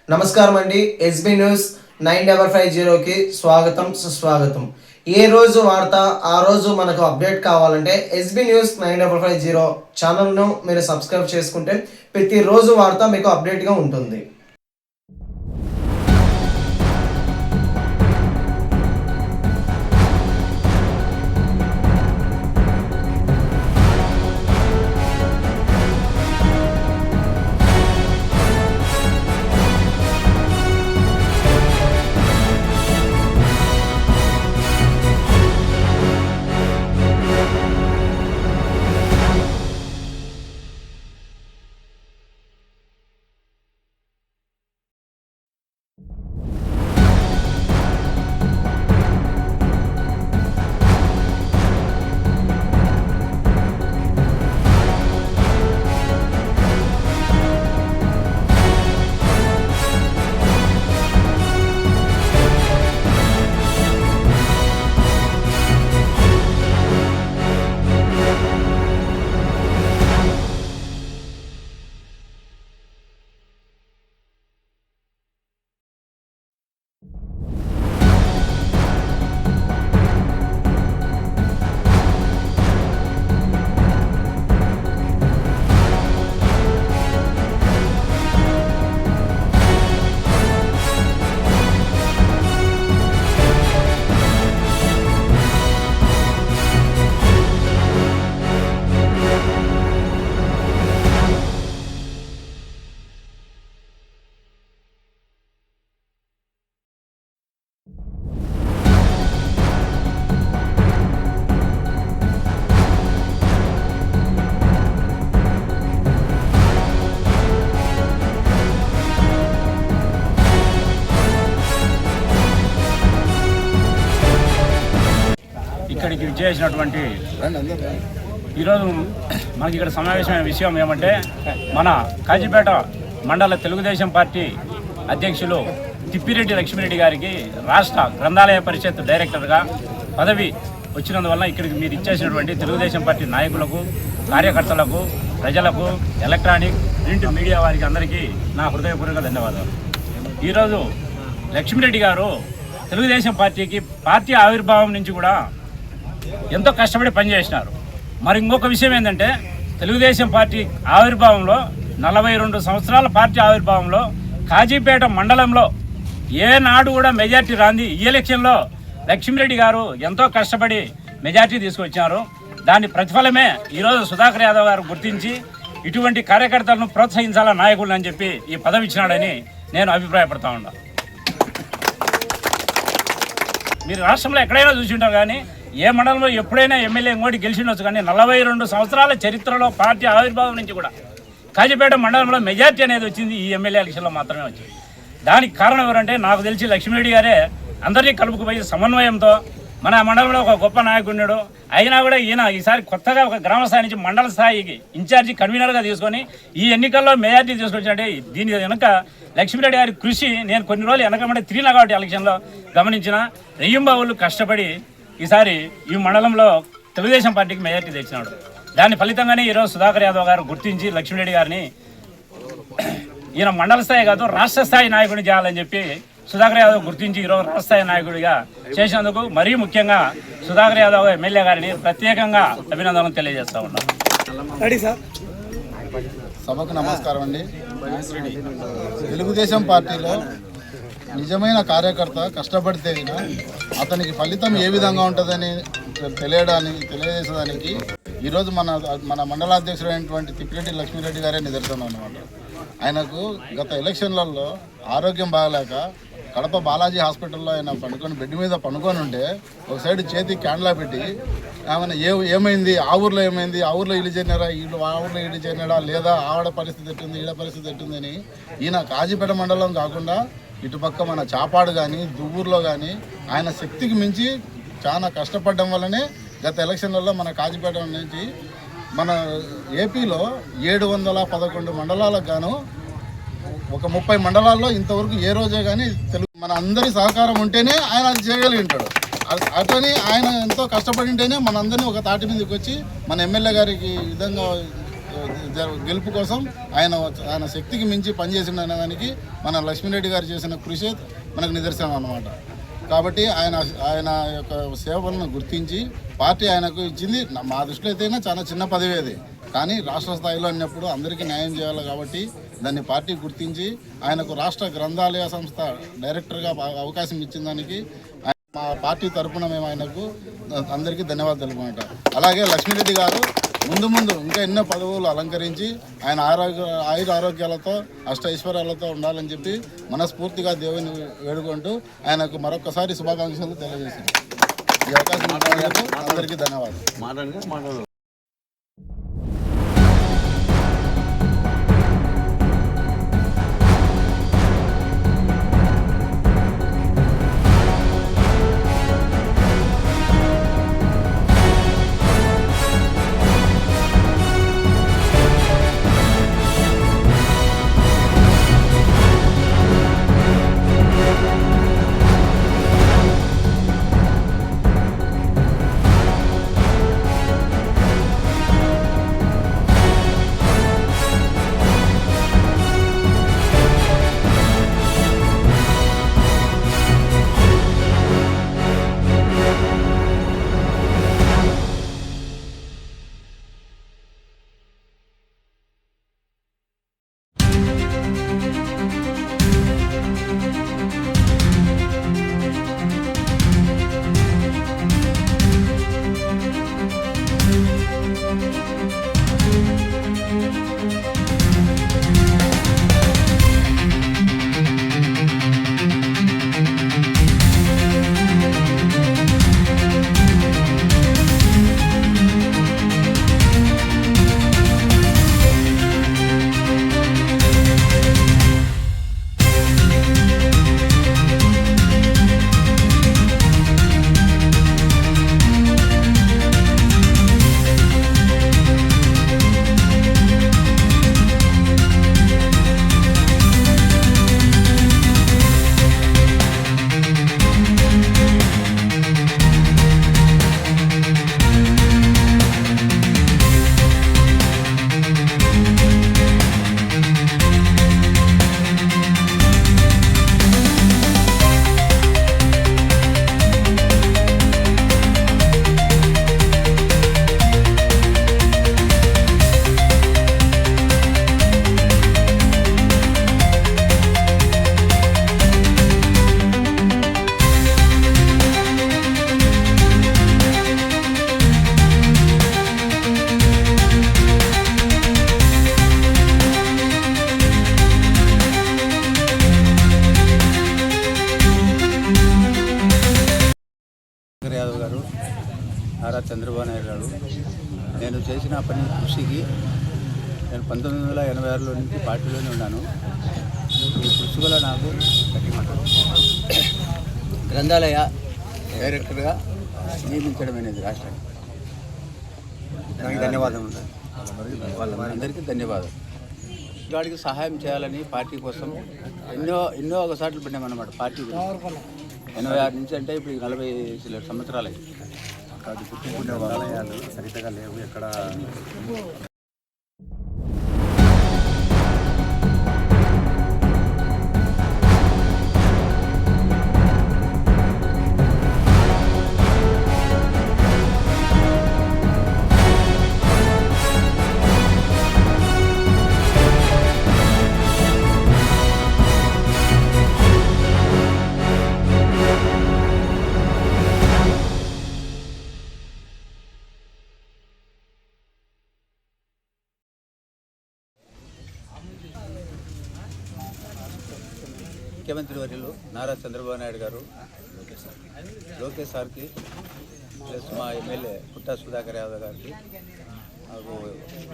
నమస్కారం అండి. SB news 9550కి స్వాగతం సుస్వాగతం. ఏ రోజు వార్త ఆ రోజు మనకు అప్డేట్ కావాలంటే ఎస్బీ న్యూస్ 9550 ఛానల్ను మీరు సబ్స్క్రైబ్ చేసుకుంటే ప్రతిరోజు వార్త మీకు అప్డేట్గా ఉంటుంది. ఇక్కడికి విచ్చేసినటువంటి ఈరోజు మనకి ఇక్కడ సమావేశమైన విషయం ఏమంటే మన కాజీపేట మండల తెలుగుదేశం పార్టీ అధ్యక్షులు తిప్పిరెడ్డి లక్ష్మిరెడ్డి గారికి రాష్ట్ర గ్రంథాలయ పరిషత్ డైరెక్టర్గా పదవి వచ్చినందువల్ల ఇక్కడికి మీరు ఇచ్చేసినటువంటి తెలుగుదేశం పార్టీ నాయకులకు, కార్యకర్తలకు, ప్రజలకు, ఎలక్ట్రానిక్ ప్రింట్ మీడియా వారికి అందరికీ నా హృదయపూర్వక ధన్యవాదాలు. ఈరోజు లక్ష్మిరెడ్డి గారు తెలుగుదేశం పార్టీకి పార్టీ ఆవిర్భావం నుంచి కూడా ఎంతో కష్టపడి పనిచేసినారు. మరి ఇంకొక విషయం ఏంటంటే తెలుగుదేశం పార్టీ ఆవిర్భావంలో 42 సంవత్సరాల పార్టీ ఆవిర్భావంలో కాజీపేట మండలంలో ఏనాడు కూడా మెజార్టీ రాంది. ఈ ఎలక్షన్లో లక్ష్మిరెడ్డి గారు ఎంతో కష్టపడి మెజార్టీ తీసుకొచ్చారు. దాని ప్రతిఫలమే ఈరోజు సుధాకర్ యాదవ్ గారు గుర్తించి ఇటువంటి కార్యకర్తలను ప్రోత్సహించాల నాయకులు అని చెప్పి ఈ పదవి ఇచ్చినాడని నేను అభిప్రాయపడతా ఉన్నా. మీరు రాష్ట్రంలో ఎక్కడైనా చూసి ఉంటారు కానీ ఏ మండలంలో ఎప్పుడైనా ఎమ్మెల్యే ఇంకోటి గెలిచిండొచ్చు కానీ 42 సంవత్సరాల చరిత్రలో పార్టీ ఆవిర్భావం నుంచి కూడా కాజీపేట మండలంలో మెజార్టీ అనేది వచ్చింది ఈ ఎమ్మెల్యే ఎలక్షన్లో మాత్రమే వచ్చింది. దానికి కారణం ఎవరంటే నాకు తెలిసి లక్ష్మిరెడ్డి గారే అందరినీ కలుపుకుపోయి సమన్వయంతో మన మండలంలో ఒక గొప్ప నాయకుడు అయినా కూడా ఈయన ఈసారి కొత్తగా ఒక గ్రామ స్థాయి నుంచి మండల స్థాయికి ఇన్ఛార్జి కన్వీనర్గా తీసుకొని ఈ ఎన్నికల్లో మెజార్టీ తీసుకొచ్చినట్టే దీని వెనుక లక్ష్మిరెడ్డి గారి కృషి నేను కొన్ని రోజులు వెనకమంటే తిరిగినా కాబట్టి ఎలక్షన్లో గమనించిన రెయ్యంబావులు కష్టపడి ఈసారి ఈ మండలంలో తెలుగుదేశం పార్టీకి మెజార్టీ తెచ్చినాడు. దాని ఫలితంగానే ఈరోజు సుధాకర్ యాదవ్ గారు గుర్తించి లక్ష్మిరెడ్డి గారిని ఈయన మండల స్థాయి కాదు రాష్ట్ర స్థాయి నాయకుడిని చేయాలని చెప్పి సుధాకర్ యాదవ్ గుర్తించి ఈరోజు రాష్ట్ర స్థాయి నాయకుడిగా చేసినందుకు మరీ ముఖ్యంగా సుధాకర్ యాదవ్ ఎమ్మెల్యే గారిని ప్రత్యేకంగా అభినందనలు తెలియజేస్తా ఉన్నాను. సభకు నమస్కారం అండి. తెలుగుదేశం పార్టీలో నిజమైన కష్టపడితే అతనికి ఫలితం ఏ విధంగా ఉంటుందని తెలియజేసేదానికి ఈరోజు మన మండలాధ్యక్షుడైనటువంటి తిప్పిరెడ్డి లక్ష్మిరెడ్డి గారే నిదర్శనం అన్నమాట. ఆయనకు గత ఎలక్షన్లలో ఆరోగ్యం బాగలేక కడప బాలాజీ హాస్పిటల్లో ఆయన బెడ్ మీద పండుకొని ఉంటే ఒక సైడ్ చేతికి క్యాండ్లా పెట్టి ఏమైనా ఏమైంది ఆ ఊర్లో ఏమైంది, ఆ ఊర్లో ఇల్లు చేరినారా, ఆ ఊర్లో ఇల్లు చేరినాడా లేదా, ఆవిడ పరిస్థితి ఎట్టుంది, ఈడ పరిస్థితి ఎట్టుందని ఈయన కాజీపేట మండలం కాకుండా ఇటుపక్క మన చాపాడు కానీ దువ్వూరులో కానీ ఆయన శక్తికి మించి చాలా కష్టపడడం వల్లనే గత ఎలక్షన్లలో మన కాజీపేట నుంచి మన ఏపీలో 711 మండలాలకు గాను ఒక 30 మండలాల్లో ఇంతవరకు ఏ రోజే కానీ మన అందరి సహకారం ఉంటేనే ఆయన అది చేయగలిగింటాడు. అతని ఆయన ఎంతో కష్టపడి ఉంటేనే మనందరినీ ఒక తాటి మీదకి వచ్చి మన ఎమ్మెల్యే గారికి విధంగా గెలుపు కోసం ఆయన శక్తికి మించి పనిచేసిన దానికి మన లక్ష్మీరెడ్డి గారు చేసిన కృషి మనకు నిదర్శనం అన్నమాట. కాబట్టి ఆయన యొక్క సేవలను గుర్తించి పార్టీ ఆయనకు ఇచ్చింది. మా దృష్టిలో అయితేనే చాలా చిన్న పదవి అది, కానీ రాష్ట్ర స్థాయిలో అన్నప్పుడు అందరికీ న్యాయం చేయాలి కాబట్టి దాన్ని పార్టీ గుర్తించి ఆయనకు రాష్ట్ర గ్రంథాలయ సంస్థ డైరెక్టర్గా అవకాశం ఇచ్చిన దానికి మా పార్టీ తరఫున మేము ఆయనకు అందరికీ ధన్యవాదాలు తెలుపుకుంటా. అలాగే లక్ష్మీరెడ్డి గారు ముందు ఇంకా ఎన్నో పదవులు అలంకరించి ఆయన ఆరోగ్యాలతో అష్టైశ్వర్యాలతో ఉండాలని చెప్పి మనస్ఫూర్తిగా దేవుని వేడుకుంటూ ఆయనకు మరొకసారి శుభాకాంక్షలు తెలియజేశాను. ఈ అవకాశం ఇచ్చినందుకు అందరికీ ధన్యవాదాలు. యాదవ్ గారు, నారా చంద్రబాబు నాయుడు గారు, నేను చేసిన పని కృషికి నేను 1986లో నుంచి పార్టీలోనే ఉన్నాను. ఈ కృషి వల్ల నాకు గ్రంథాలయ డైరెక్టర్గా నియమించడం అనేది రాష్ట్రానికి ధన్యవాదాలు. వాళ్ళందరికీ ధన్యవాదాలు. వాడికి సహాయం చేయాలని పార్టీ కోసం ఎన్నో ఒకసార్లు పడినామన్నమాట. పార్టీ 86 నుంచి అంటే ఇప్పుడు 40 సంవత్సరాలు అయ్యి అది గుర్తింపునే గ్రంథాలయాలు సరితగా లేవు ఎక్కడ. ముఖ్యమంత్రి వర్యులు నారా చంద్రబాబు నాయుడు గారు, లోకేష్ సార్కి ప్లస్ మా ఎమ్మెల్యే పుట్టా సుధాకర్ యాదవ్ గారికి నాకు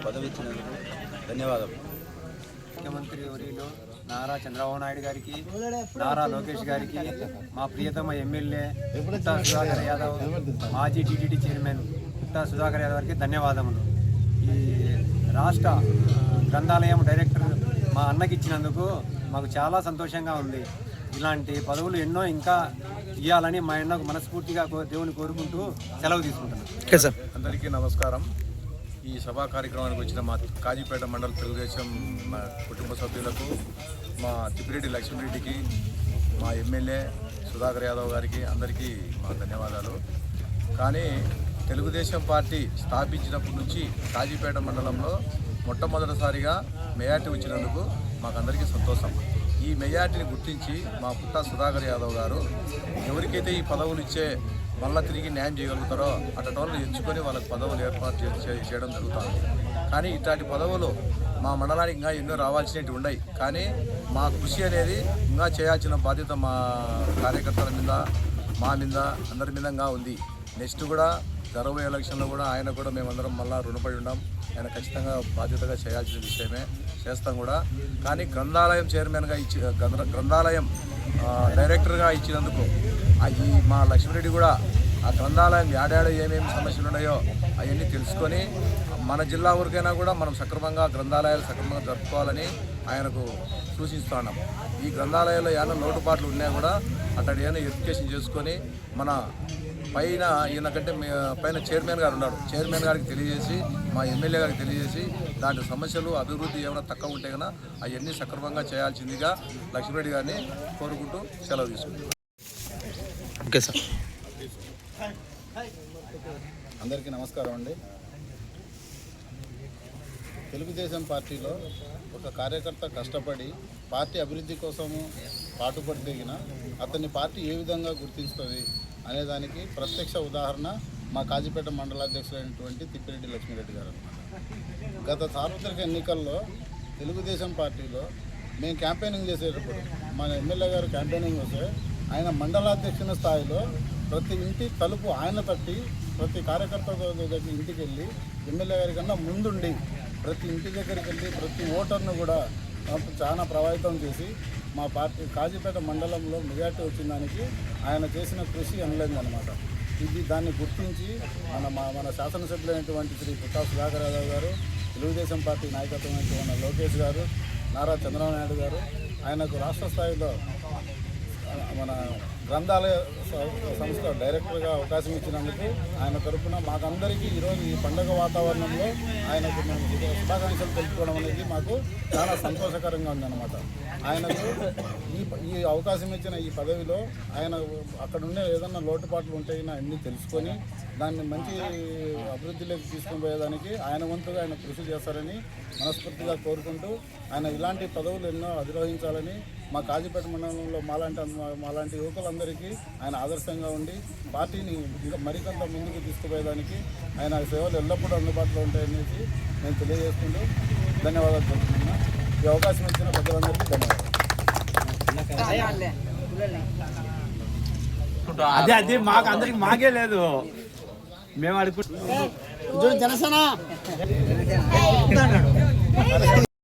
పదవి ఇచ్చినందుకు ధన్యవాదాలు. ముఖ్యమంత్రి వర్యులు నారా చంద్రబాబు నాయుడు గారికి, నారా లోకేష్ గారికి, మా ప్రియతమ ఎమ్మెల్యే పుట్టా సుధాకర్ యాదవ్, మాజీ టీటీడీ చైర్మన్ పుట్టా సుధాకర్ యాదవ్ గారికి ధన్యవాదములు. ఈ రాష్ట్ర గ్రంథాలయం డైరెక్టర్ మా అన్నకి ఇచ్చినందుకు మాకు చాలా సంతోషంగా ఉంది. ఇలాంటి పదవులు ఎన్నో ఇంకా ఇవ్వాలని మా అన్నకు మనస్ఫూర్తిగా దేవుని కోరుకుంటూ సెలవు తీసుకుంటున్నాను. అందరికీ నమస్కారం. ఈ సభా కార్యక్రమానికి వచ్చిన మా కాజీపేట మండల తెలుగుదేశం మా కుటుంబ సభ్యులకు, మా తిప్పిరెడ్డి లక్ష్మీరెడ్డికి, మా ఎమ్మెల్యే సుధాకర్ యాదవ్ గారికి అందరికీ మా ధన్యవాదాలు. కానీ తెలుగుదేశం పార్టీ స్థాపించినప్పటి నుంచి కాజీపేట మండలంలో మొట్టమొదటిసారిగా మెజార్టీ వచ్చినందుకు మాకందరికీ సంతోషం. ఈ మెజార్టీని గుర్తించి మా పుట్టా సుధాకర్ యాదవ్ గారు ఎవరికైతే ఈ పదవులు ఇచ్చే మళ్ళీ తిరిగి న్యాయం చేయగలుగుతారో అటువంటి వాళ్ళని ఎంచుకొని వాళ్ళకి పదవులు ఏర్పాటు చేయడం జరుగుతుంది. కానీ ఇట్లాంటి పదవులు మా మండలానికి ఇంకా ఎన్నో రావాల్సినవి ఉన్నాయి. కానీ మా కృషి అనేది ఇంకా చేయాల్సిన బాధ్యత మా కార్యకర్తల మీద, మా మీద, అందరి మీద ఉంది. నెక్స్ట్ కూడా జరగబోయే ఎలక్షన్లో కూడా ఆయన కూడా మేమందరం మళ్ళీ రుణపడి ఉన్నాం. ఆయన ఖచ్చితంగా బాధ్యతగా చేయాల్సిన విషయమే, చేస్తాం కూడా. కానీ గ్రంథాలయం చైర్మన్గా గ్రంథాలయం డైరెక్టర్గా ఇచ్చినందుకు ఈ మా లక్ష్మీరెడ్డి కూడా ఆ గ్రంథాలయం ఏడాడ ఏమేమి సమస్యలు ఉన్నాయో అవన్నీ తెలుసుకొని మన జిల్లా ఊరికైనా కూడా మనం సక్రమంగా గ్రంథాలయాలు సక్రమంగా జరుపుకోవాలని ఆయనకు సూచిస్తున్నాం. ఈ గ్రంథాలయాల్లో ఏమైనా లోటుపాట్లు ఉన్నా కూడా అక్కడ ఏమైనా ఎడ్యుకేషన్ చేసుకొని మన పైన ఈయన కంటే పైన చైర్మన్ గారు ఉన్నారు, చైర్మన్ గారికి తెలియజేసి, మా ఎమ్మెల్యే గారికి తెలియజేసి దాంట్లో సమస్యలు అభివృద్ధి ఏమైనా తక్కువ ఉంటే కన్నా అవన్నీ సక్రమంగా చేయాల్సిందిగా లక్ష్మీరెడ్డి గారిని కోరుకుంటూ సెలవు తీసుకుంటాం. Okay sir. అందరికీ నమస్కారం అండి. తెలుగుదేశం పార్టీలో ఒక కార్యకర్త కష్టపడి పార్టీ అభివృద్ధి కోసము పాటుపడి దిగిన అతన్ని పార్టీ ఏ విధంగా గుర్తిస్తుంది అనేదానికి ప్రత్యక్ష ఉదాహరణ మా కాజీపేట మండలాధ్యక్షులైనటువంటి తిప్పిరెడ్డి లక్ష్మీరెడ్డి గారు అన్నమాట. గత సార్వత్రిక ఎన్నికల్లో తెలుగుదేశం పార్టీలో మేము క్యాంపెయినింగ్ చేసేటప్పుడు మన ఎమ్మెల్యే గారు క్యాంపెయినింగ్ వస్తే ఆయన మండలాధ్యక్షుని స్థాయిలో ప్రతి ఇంటి తలుపు ఆయన తట్టి ప్రతి కార్యకర్త దగ్గర ఇంటికి వెళ్ళి ఎమ్మెల్యే గారి కన్నా ముందుండి ప్రతి ఇంటి దగ్గరికి వెళ్ళి ప్రతి ఓటర్ను కూడా చాలా ప్రభావితం చేసి మా పార్టీ కాజీపేట మండలంలో మెజార్టీ వచ్చిన దానికి ఆయన చేసిన కృషి అనలేదన్నమాట. దాన్ని గుర్తించి మన శాసనసభ్యులైనటువంటి శ్రీ పుట్టా సుధాకర్ యాదవ్ గారు, తెలుగుదేశం పార్టీ నాయకత్వమైనటువంటి లోకేష్ గారు, నారా చంద్రబాబు నాయుడు గారు ఆయనకు రాష్ట్ర స్థాయిలో మన గ్రంథాలయ సంస్థ డైరెక్టర్గా అవకాశం ఇచ్చినందుకు ఆయన తరఫున మాకందరికీ ఈరోజు ఈ పండుగ వాతావరణంలో ఆయనకు మేము శుభాకాంక్షలు తెలుపుకోవడం అనేది మాకు చాలా సంతోషకరంగా ఉందన్నమాట. ఆయనకు ఈ అవకాశం ఇచ్చిన ఈ పదవిలో ఆయన అక్కడ ఉండే ఏదన్నా లోటుపాట్లు ఉంటాయని అన్నీ తెలుసుకొని దాన్ని మంచి అభివృద్ధిలోకి తీసుకొని పోయేదానికి ఆయన వంతుగా ఆయన కృషి చేస్తారని మనస్ఫూర్తిగా కోరుకుంటూ ఆయన ఇలాంటి పదవులు ఎన్నో అధిరోహించాలని మా కాజీపేట మండలంలో మాలాంటి యువకులందరికీ ఆయన ఆదర్శంగా ఉండి పార్టీని ఇంకా మరికొంత ముందుకు తీసుకుపోయేదానికి ఆయన సేవలు ఎల్లప్పుడూ అందుబాటులో ఉంటాయనేసి నేను తెలియజేసుకుంటూ ధన్యవాదాలు తెలుపుతున్నా. ఈ అవకాశం ఇచ్చిన పెద్దలందరికీ ధన్యవాదాలు. అదే మాకు అందరికి మాకే లేదు, మేము అడుగు జనసేన